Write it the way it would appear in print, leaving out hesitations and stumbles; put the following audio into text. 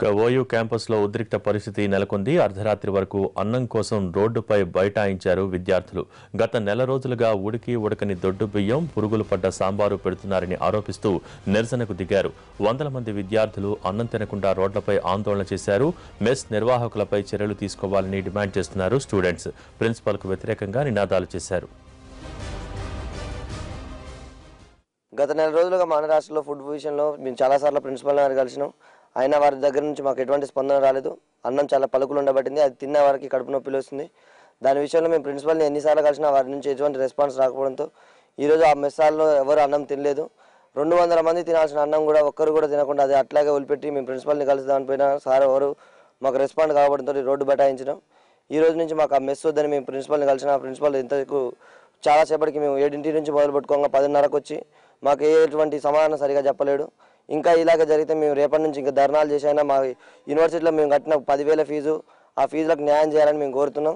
OU క్యాంపస్లో ఉద్రిక్త పరిస్థితి నెలకొంది. అర్ధరాత్రి వరకు అన్నం కోసం రోడ్డుపై బైఠాయించారు విద్యార్థులు. గత నెల రోజులుగా ఉడకని దొడ్డు బియ్యం, పురుగులు పడ్డ సాంబారు పెడుతున్నారని ఆరోపిస్తూ నిరసనకు దిగారు. వందల మంది విద్యార్థులు అన్నం తినకుండా రోడ్లపై ఆందోళన చేశారు. మెస్ నిర్వాహకులపై చర్యలు తీసుకోవాలని డిమాండ్ చేస్తున్నారు స్టూడెంట్స్. ప్రిన్సిపల్కు వ్యతిరేకంగా నినాదాలు చేశారు. గత నెల రోజులుగా మన రాష్ట్రంలో ఫుడ్ విషయంలో మేము చాలాసార్లు ప్రిన్సిపల్ గారు కలిసినాం. అయినా వారి దగ్గర నుంచి మాకు ఎటువంటి స్పందన రాలేదు. అన్నం చాలా పలుకులు ఉండబట్టింది. అది తిన్న వారికి కడుపు నొప్పిలు వస్తుంది. దాని విషయంలో మేము ప్రిన్సిపల్ని ఎన్నిసార్లు కలిసినా వారి నుంచి ఎటువంటి రెస్పాన్స్ రాకపోవడంతో ఈరోజు ఆ మెస్సాల్లో ఎవరు అన్నం తినలేదు. 200 మంది తినాల్సిన అన్నం కూడా ఒక్కరు కూడా తినకుండా అది అట్లాగే వదిలిపెట్టి మేము ప్రిన్సిపల్ని కలిసి పోయినా సార్ ఎవరు మాకు రెస్పాండ్ కావడంతో రోడ్డు బటాయించడం. ఈ రోజు నుంచి మాకు ఆ మెస్ వద్దని మేము ప్రిన్సిపల్ని కలిసిన ప్రిన్సిపల్ ఇంతకు చాలాసేపటికి మేము 7 నుంచి మొదలు పెట్టుకోగా 10:30కు వచ్చి మాకు ఎటువంటి సమాధానం సరిగా చెప్పలేడు. ఇంకా ఇలాగే జరిగితే మేము రేపటి నుంచి ఇంకా ధర్నాలు చేసైనా మా యూనివర్సిటీలో మేము కట్టిన 10,000 ఫీజు ఆ ఫీజులకు న్యాయం చేయాలని మేము కోరుతున్నాం.